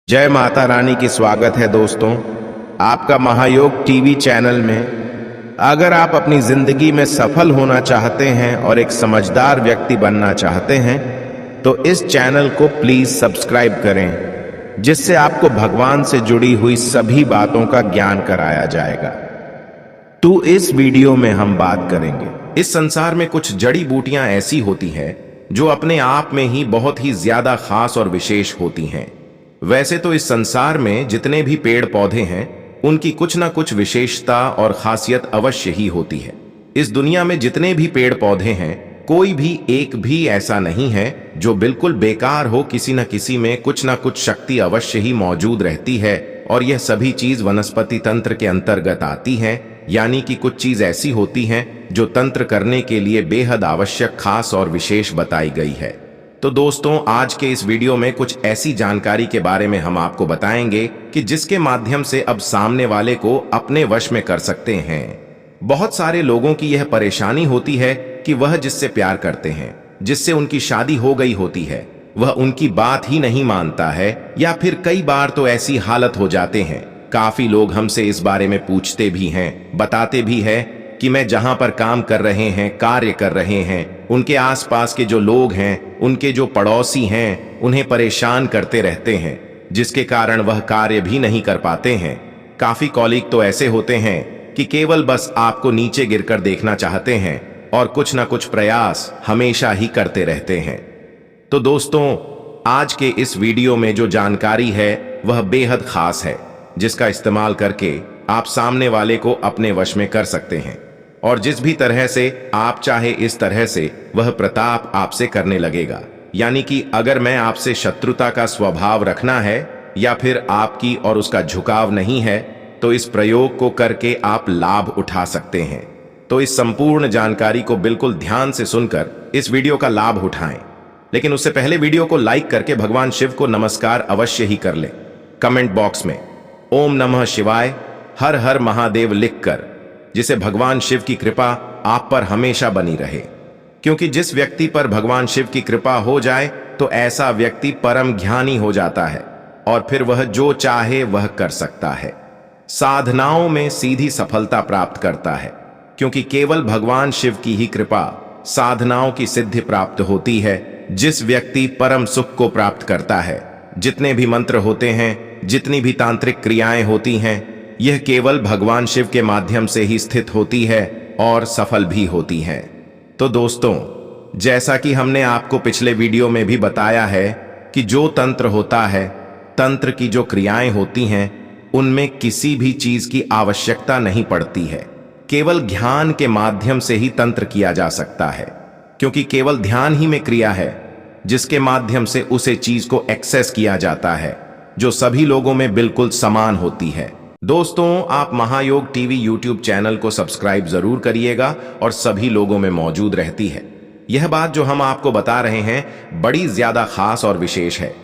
जय माता रानी की स्वागत है दोस्तों आपका महायोग टीवी चैनल में। अगर आप अपनी जिंदगी में सफल होना चाहते हैं और एक समझदार व्यक्ति बनना चाहते हैं तो इस चैनल को प्लीज सब्सक्राइब करें, जिससे आपको भगवान से जुड़ी हुई सभी बातों का ज्ञान कराया जाएगा। तो इस वीडियो में हम बात करेंगे, इस संसार में कुछ जड़ी बूटियां ऐसी होती हैं जो अपने आप में ही बहुत ही ज्यादा खास और विशेष होती हैं। वैसे तो इस संसार में जितने भी पेड़ पौधे हैं उनकी कुछ ना कुछ विशेषता और खासियत अवश्य ही होती है। इस दुनिया में जितने भी पेड़ पौधे हैं कोई भी एक भी ऐसा नहीं है जो बिल्कुल बेकार हो। किसी न किसी में कुछ ना कुछ शक्ति अवश्य ही मौजूद रहती है और यह सभी चीज वनस्पति तंत्र के अंतर्गत आती है, यानी कि कुछ चीज ऐसी होती हैं जो तंत्र करने के लिए बेहद आवश्यक, खास और विशेष बताई गई है। तो दोस्तों, आज के इस वीडियो में कुछ ऐसी जानकारी के बारे में हम आपको बताएंगे कि जिसके माध्यम से अब सामने वाले को अपने वश में कर सकते हैं। बहुत सारे लोगों की यह परेशानी होती है कि वह जिससे प्यार करते हैं, जिससे उनकी शादी हो गई होती है, वह उनकी बात ही नहीं मानता है, या फिर कई बार तो ऐसी हालत हो जाते हैं। काफी लोग हमसे इस बारे में पूछते भी हैं, बताते भी हैं कि मैं जहां पर काम कर रहे हैं, कार्य कर रहे हैं, उनके आसपास के जो लोग हैं, उनके जो पड़ोसी हैं, उन्हें परेशान करते रहते हैं, जिसके कारण वह कार्य भी नहीं कर पाते हैं। काफी कॉलीग तो ऐसे होते हैं कि केवल बस आपको नीचे गिरकर देखना चाहते हैं और कुछ ना कुछ प्रयास हमेशा ही करते रहते हैं। तो दोस्तों, आज के इस वीडियो में जो जानकारी है वह बेहद खास है, जिसका इस्तेमाल करके आप सामने वाले को अपने वश में कर सकते हैं और जिस भी तरह से आप चाहे इस तरह से वह प्रताप आपसे करने लगेगा। यानी कि अगर मैं आपसे शत्रुता का स्वभाव रखना है या फिर आपकी और उसका झुकाव नहीं है, तो इस प्रयोग को करके आप लाभ उठा सकते हैं। तो इस संपूर्ण जानकारी को बिल्कुल ध्यान से सुनकर इस वीडियो का लाभ उठाएं। लेकिन उससे पहले वीडियो को लाइक करके भगवान शिव को नमस्कार अवश्य ही कर लें। कमेंट बॉक्स में ओम नमः शिवाय, हर हर महादेव लिखकर, जिसे भगवान शिव की कृपा आप पर हमेशा बनी रहे। क्योंकि जिस व्यक्ति पर भगवान शिव की कृपा हो जाए तो ऐसा व्यक्ति परम ज्ञानी हो जाता है और फिर वह जो चाहे वह कर सकता है। साधनाओं में सीधी सफलता प्राप्त करता है, क्योंकि केवल भगवान शिव की ही कृपा साधनाओं की सिद्धि प्राप्त होती है। जिस व्यक्ति परम सुख को प्राप्त करता है, जितने भी मंत्र होते हैं, जितनी भी तांत्रिक क्रियाएं होती हैं, यह केवल भगवान शिव के माध्यम से ही स्थित होती है और सफल भी होती हैं। तो दोस्तों, जैसा कि हमने आपको पिछले वीडियो में भी बताया है कि जो तंत्र होता है, तंत्र की जो क्रियाएं होती हैं, उनमें किसी भी चीज की आवश्यकता नहीं पड़ती है। केवल ध्यान के माध्यम से ही तंत्र किया जा सकता है, क्योंकि केवल ध्यान ही में क्रिया है जिसके माध्यम से उसे चीज को एक्सेस किया जाता है, जो सभी लोगों में बिल्कुल समान होती है। दोस्तों, आप महायोग टीवी यूट्यूब चैनल को सब्सक्राइब जरूर करिएगा और सभी लोगों में मौजूद रहती है। यह बात जो हम आपको बता रहे हैं बड़ी ज्यादा खास और विशेष है।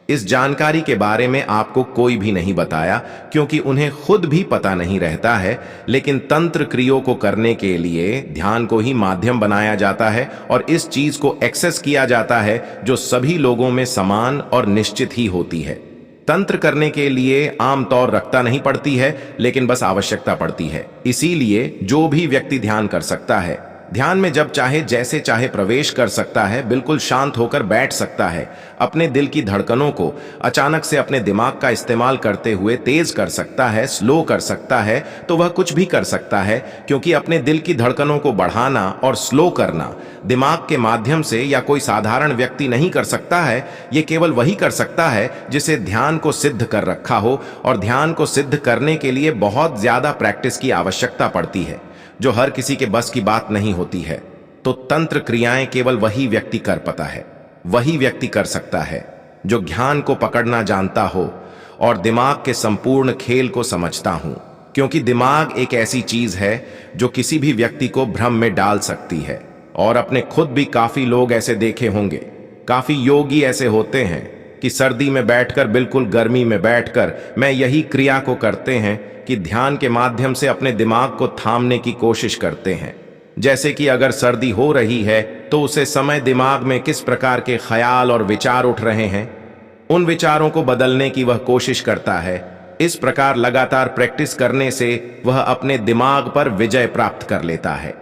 इस जानकारी के बारे में आपको कोई भी नहीं बताया, क्योंकि उन्हें खुद भी पता नहीं रहता है। लेकिन तंत्र क्रियों को करने के लिए ध्यान को ही माध्यम बनाया जाता है और इस चीज को एक्सेस किया जाता है जो सभी लोगों में समान और निश्चित ही होती है। तंत्र करने के लिए आमतौर रखता नहीं पड़ती है, लेकिन बस आवश्यकता पड़ती है। इसीलिए जो भी व्यक्ति ध्यान कर सकता है, ध्यान में जब चाहे जैसे चाहे प्रवेश कर सकता है, बिल्कुल शांत होकर बैठ सकता है, अपने दिल की धड़कनों को अचानक से अपने दिमाग का इस्तेमाल करते हुए तेज कर सकता है, स्लो कर सकता है, तो वह कुछ भी कर सकता है। क्योंकि अपने दिल की धड़कनों को बढ़ाना और स्लो करना दिमाग के माध्यम से या कोई साधारण व्यक्ति नहीं कर सकता है। ये केवल वही कर सकता है जिसे ध्यान को सिद्ध कर रखा हो, और ध्यान को सिद्ध करने के लिए बहुत ज्यादा प्रैक्टिस की आवश्यकता पड़ती है, जो हर किसी के बस की बात नहीं होती है। तो तंत्र क्रियाएं केवल वही व्यक्ति कर पाता है, वही व्यक्ति कर सकता है जो ध्यान को पकड़ना जानता हो और दिमाग के संपूर्ण खेल को समझता हूं। क्योंकि दिमाग एक ऐसी चीज है जो किसी भी व्यक्ति को भ्रम में डाल सकती है, और अपने खुद भी काफी लोग ऐसे देखे होंगे। काफी योगी ऐसे होते हैं कि सर्दी में बैठकर, बिल्कुल गर्मी में बैठकर मैं यही क्रिया को करते हैं कि ध्यान के माध्यम से अपने दिमाग को थामने की कोशिश करते हैं। जैसे कि अगर सर्दी हो रही है तो उसे समय दिमाग में किस प्रकार के ख्याल और विचार उठ रहे हैं, उन विचारों को बदलने की वह कोशिश करता है। इस प्रकार लगातार प्रैक्टिस करने से वह अपने दिमाग पर विजय प्राप्त कर लेता है।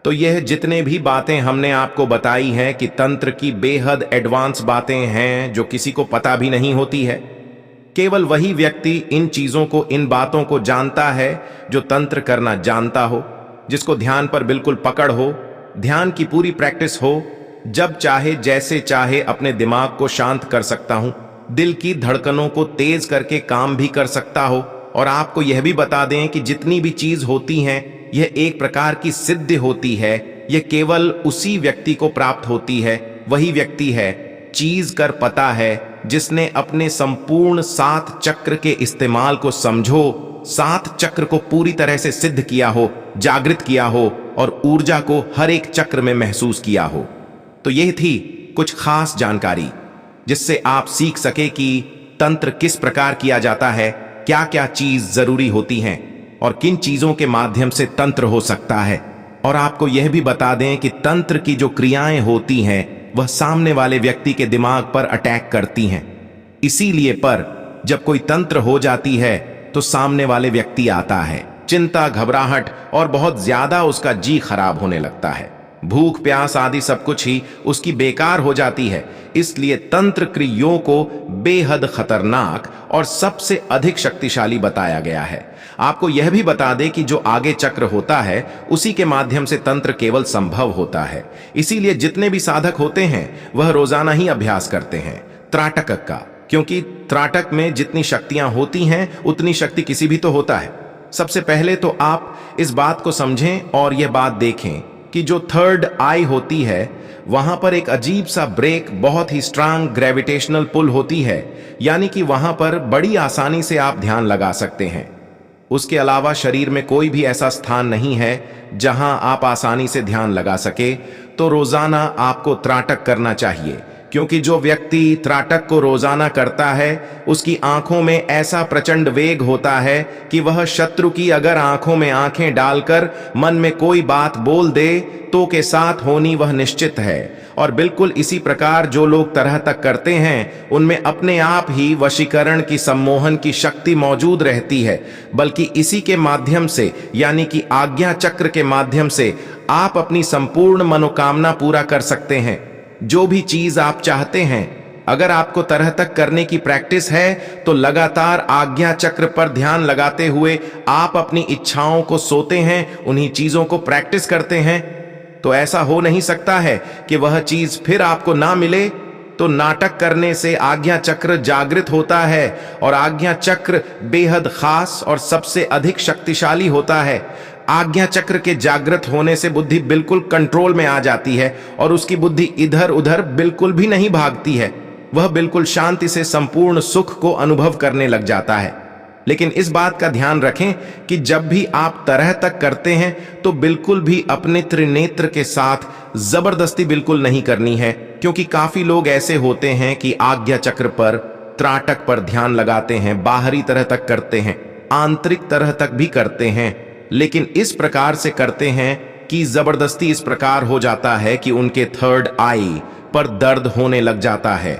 तो यह जितने भी बातें हमने आपको बताई हैं कि तंत्र की बेहद एडवांस बातें हैं जो किसी को पता भी नहीं होती है। केवल वही व्यक्ति इन चीजों को, इन बातों को जानता है जो तंत्र करना जानता हो, जिसको ध्यान पर बिल्कुल पकड़ हो, ध्यान की पूरी प्रैक्टिस हो, जब चाहे जैसे चाहे अपने दिमाग को शांत कर सकता हूं, दिल की धड़कनों को तेज करके काम भी कर सकता हो। और आपको यह भी बता दें कि जितनी भी चीज होती हैं, यह एक प्रकार की सिद्धि होती है। यह केवल उसी व्यक्ति को प्राप्त होती है। वही व्यक्ति है, चीज कर पता है, जिसने अपने संपूर्ण 7 चक्र के इस्तेमाल को समझो, 7 चक्र को पूरी तरह से सिद्ध किया हो, जागृत किया हो और ऊर्जा को हर एक चक्र में महसूस किया हो। तो यह थी कुछ खास जानकारी जिससे आप सीख सके कि तंत्र किस प्रकार किया जाता है, क्या क्या चीज जरूरी होती हैं और किन चीजों के माध्यम से तंत्र हो सकता है। और आपको यह भी बता दें कि तंत्र की जो क्रियाएं होती हैं वह सामने वाले व्यक्ति के दिमाग पर अटैक करती हैं। इसीलिए पर जब कोई तंत्र हो जाती है तो सामने वाले व्यक्ति आता है, चिंता, घबराहट और बहुत ज्यादा उसका जी खराब होने लगता है। भूख प्यास आदि सब कुछ ही उसकी बेकार हो जाती है। इसलिए तंत्र क्रियाओं को बेहद खतरनाक और सबसे अधिक शक्तिशाली बताया गया है। आपको यह भी बता दें कि जो आगे चक्र होता है उसी के माध्यम से तंत्र केवल संभव होता है। इसीलिए जितने भी साधक होते हैं वह रोजाना ही अभ्यास करते हैं त्राटक का, क्योंकि त्राटक में जितनी शक्तियां होती हैं उतनी शक्ति किसी भी तो होता है। सबसे पहले तो आप इस बात को समझें और यह बात देखें कि जो थर्ड आई होती है वहां पर एक अजीब सा ब्रेक, बहुत ही स्ट्रांग ग्रेविटेशनल पुल होती है, यानी कि वहां पर बड़ी आसानी से आप ध्यान लगा सकते हैं। उसके अलावा शरीर में कोई भी ऐसा स्थान नहीं है जहां आप आसानी से ध्यान लगा सके। तो रोजाना आपको त्राटक करना चाहिए, क्योंकि जो व्यक्ति त्राटक को रोजाना करता है उसकी आंखों में ऐसा प्रचंड वेग होता है कि वह शत्रु की अगर आंखों में आंखें डालकर मन में कोई बात बोल दे तो के साथ होनी वह निश्चित है। और बिल्कुल इसी प्रकार जो लोग तरह तक करते हैं उनमें अपने आप ही वशीकरण की, सम्मोहन की शक्ति मौजूद रहती है। बल्कि इसी के माध्यम से, यानी कि आज्ञा चक्र के माध्यम से आप अपनी संपूर्ण मनोकामना पूरा कर सकते हैं। जो भी चीज आप चाहते हैं, अगर आपको तरह तक करने की प्रैक्टिस है तो लगातार आज्ञा चक्र पर ध्यान लगाते हुए आप अपनी इच्छाओं को सोते हैं, उन्हीं चीजों को प्रैक्टिस करते हैं, तो ऐसा हो नहीं सकता है कि वह चीज फिर आपको ना मिले। तो नाटक करने से आज्ञा चक्र जागृत होता है और आज्ञा चक्र बेहद खास और सबसे अधिक शक्तिशाली होता है। आज्ञा चक्र के जागृत होने से बुद्धि बिल्कुल कंट्रोल में आ जाती है और उसकी बुद्धि इधर उधर बिल्कुल भी नहीं भागती है। वह बिल्कुल शांति से संपूर्ण सुख को अनुभव करने लग जाता है। लेकिन इस बात का ध्यान रखें कि जब भी आप तरह तक करते हैं तो बिल्कुल भी अपने त्रिनेत्र के साथ जबरदस्ती बिल्कुल नहीं करनी है, क्योंकि काफी लोग ऐसे होते हैं कि आज्ञा चक्र पर, त्राटक पर ध्यान लगाते हैं, बाहरी तरह तक करते हैं, आंतरिक तरह तक भी करते हैं, लेकिन इस प्रकार से करते हैं कि जबरदस्ती इस प्रकार हो जाता है कि उनके थर्ड आई पर दर्द होने लग जाता है।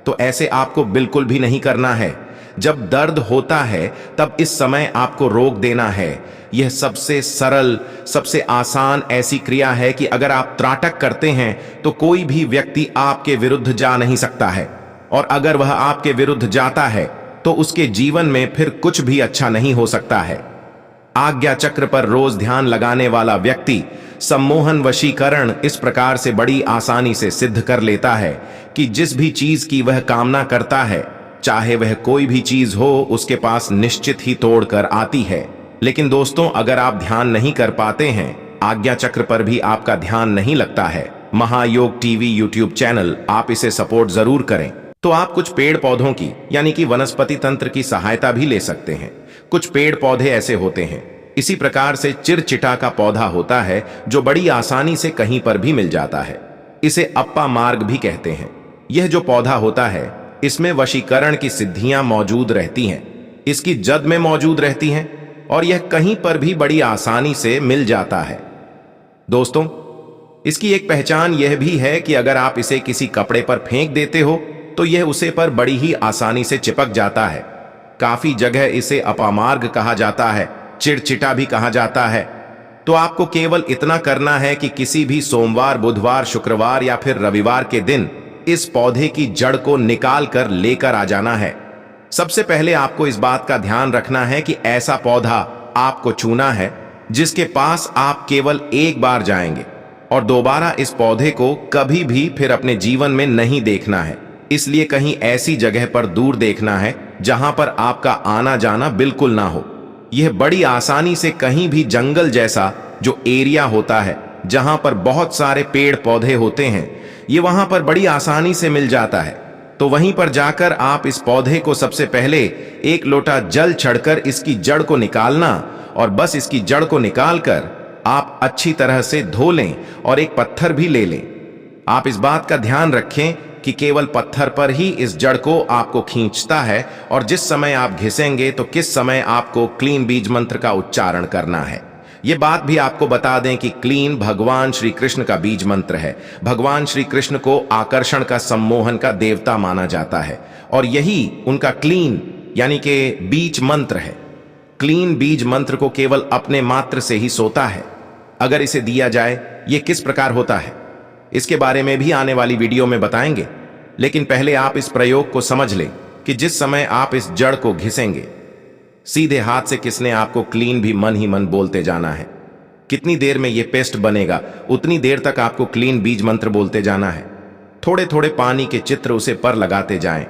तो ऐसे आपको बिल्कुल भी नहीं करना है। जब दर्द होता है तब इस समय आपको रोक देना है। यह सबसे सरल, सबसे आसान ऐसी क्रिया है कि अगर आप त्राटक करते हैं तो कोई भी व्यक्ति आपके विरुद्ध जा नहीं सकता है, और अगर वह आपके विरुद्ध जाता है तो उसके जीवन में फिर कुछ भी अच्छा नहीं हो सकता है। आज्ञा चक्र पर रोज ध्यान लगाने वाला व्यक्ति सम्मोहन वशीकरण इस प्रकार से बड़ी आसानी से सिद्ध कर लेता है कि जिस भी चीज की वह कामना करता है, चाहे वह कोई भी चीज हो, उसके पास निश्चित ही तोड़कर आती है। लेकिन दोस्तों, अगर आप ध्यान नहीं कर पाते हैं, आज्ञा चक्र पर भी आपका ध्यान नहीं लगता है, महायोग टीवी यूट्यूब चैनल, आप इसे सपोर्ट जरूर करें। तो आप कुछ पेड़ पौधों की, यानी कि वनस्पति तंत्र की सहायता भी ले सकते हैं। कुछ पेड़ पौधे ऐसे होते हैं, इसी प्रकार से चिरचिटा का पौधा होता है जो बड़ी आसानी से कहीं पर भी मिल जाता है। इसे अप्पा मार्ग भी कहते हैं। यह जो पौधा होता है इसमें वशीकरण की सिद्धियां मौजूद रहती हैं, इसकी जड़ में मौजूद रहती हैं और यह कहीं पर भी बड़ी आसानी से मिल जाता है। दोस्तों, इसकी एक पहचान यह भी है कि अगर आप इसे किसी कपड़े पर फेंक देते हो तो यह उसे पर बड़ी ही आसानी से चिपक जाता है। काफी जगह इसे अपामार्ग कहा जाता है, चिड़चिटा भी कहा जाता है। तो आपको केवल इतना करना है कि किसी भी सोमवार, बुधवार, शुक्रवार या फिर रविवार के दिन इस पौधे की जड़ को निकाल कर लेकर आ जाना है। सबसे पहले आपको इस बात का ध्यान रखना है कि ऐसा पौधा आपको चुना है जिसके पास आप केवल एक बार जाएंगे और दोबारा इस पौधे को कभी भी फिर अपने जीवन में नहीं देखना है। इसलिए कहीं ऐसी जगह पर दूर देखना है जहां पर आपका आना जाना बिल्कुल ना हो। यह बड़ी आसानी से कहीं भी जंगल जैसा जो एरिया होता है जहां पर बहुत सारे पेड़ पौधे होते हैं, ये वहां पर बड़ी आसानी से मिल जाता है। तो वहीं पर जाकर आप इस पौधे को सबसे पहले एक लोटा जल छड़कर इसकी जड़ को निकालना और बस इसकी जड़ को निकालकर आप अच्छी तरह से धो लें और एक पत्थर भी ले लें। आप इस बात का ध्यान रखें कि केवल पत्थर पर ही इस जड़ को आपको खींचता है और जिस समय आप घिसेंगे तो किस समय आपको क्लीन बीज मंत्र का उच्चारण करना है। ये बात भी आपको बता दें कि क्लीन भगवान श्री कृष्ण का बीज मंत्र है। भगवान श्री कृष्ण को आकर्षण का, सम्मोहन का देवता माना जाता है और यही उनका क्लीन यानी कि बीज मंत्र है। क्लीन बीज मंत्र को केवल अपने मात्र से ही सोता है। अगर इसे दिया जाए ये किस प्रकार होता है, इसके बारे में भी आने वाली वीडियो में बताएंगे। लेकिन पहले आप इस प्रयोग को समझ लें कि जिस समय आप इस जड़ को घिसेंगे, सीधे हाथ से किसने आपको क्लीन भी मन ही मन बोलते जाना है। कितनी देर में ये पेस्ट बनेगा उतनी देर तक आपको क्लीन बीज मंत्र बोलते जाना है। थोड़े थोड़े पानी के चित्र उसे पर लगाते जाएं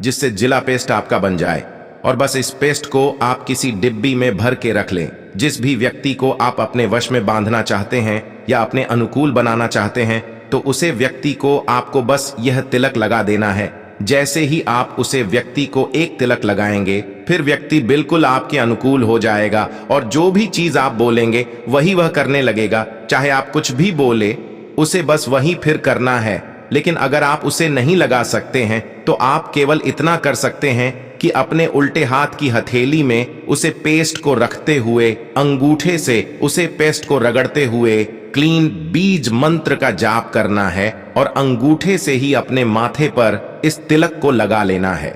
जिससे जिला पेस्ट आपका बन जाए और बस इस पेस्ट को आप किसी डिब्बी में भर के रख लें। जिस भी व्यक्ति को आप अपने वश में बांधना चाहते हैं या अपने अनुकूल बनाना चाहते हैं तो उसे व्यक्ति को आपको बस यह तिलक लगा देना है। जैसे ही आप उसे व्यक्ति को एक तिलक लगाएंगे फिर व्यक्ति बिल्कुल आपके अनुकूल हो जाएगा और जो भी चीज आप बोलेंगे वही वह करने लगेगा। चाहे आप कुछ भी बोले उसे बस वही फिर करना है। लेकिन अगर आप उसे नहीं लगा सकते हैं तो आप केवल इतना कर सकते हैं कि अपने उल्टे हाथ की हथेली में उसे पेस्ट को रखते हुए अंगूठे से उसे पेस्ट को रगड़ते हुए क्लीन बीज मंत्र का जाप करना है और अंगूठे से ही अपने माथे पर इस तिलक को लगा लेना है।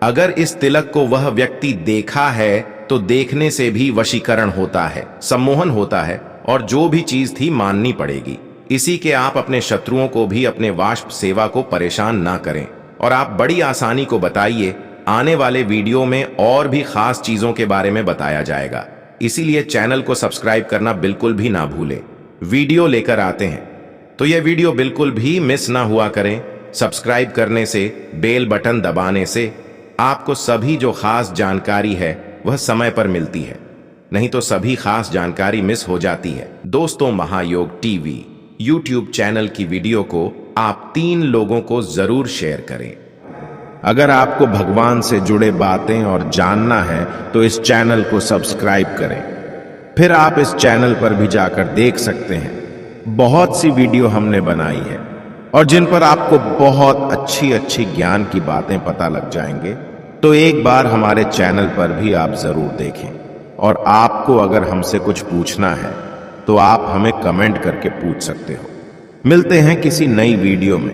अगर इस तिलक को वह व्यक्ति देखा है तो देखने से भी वशीकरण होता है, सम्मोहन होता है और जो भी चीज थी माननी पड़ेगी। इसी के आप अपने शत्रुओं को भी अपने वाष्प सेवा को परेशान ना करें और आप बड़ी आसानी को बताइए। आने वाले वीडियो में और भी खास चीजों के बारे में बताया जाएगा, इसीलिए चैनल को सब्सक्राइब करना बिल्कुल भी ना भूलें। वीडियो लेकर आते हैं तो यह वीडियो बिल्कुल भी मिस ना हुआ करें। सब्सक्राइब करने से, बेल बटन दबाने से आपको सभी जो खास जानकारी है वह समय पर मिलती है, नहीं तो सभी खास जानकारी मिस हो जाती है। दोस्तों, महायोग टीवी यूट्यूब चैनल की वीडियो को आप 3 लोगों को जरूर शेयर करें। अगर आपको भगवान से जुड़े बातें और जानना है तो इस चैनल को सब्सक्राइब करें। फिर आप इस चैनल पर भी जाकर देख सकते हैं बहुत सी वीडियो हमने बनाई है और जिन पर आपको बहुत अच्छी अच्छी ज्ञान की बातें पता लग जाएंगे। तो एक बार हमारे चैनल पर भी आप जरूर देखें और आपको अगर हमसे कुछ पूछना है तो आप हमें कमेंट करके पूछ सकते हो। मिलते हैं किसी नई वीडियो में।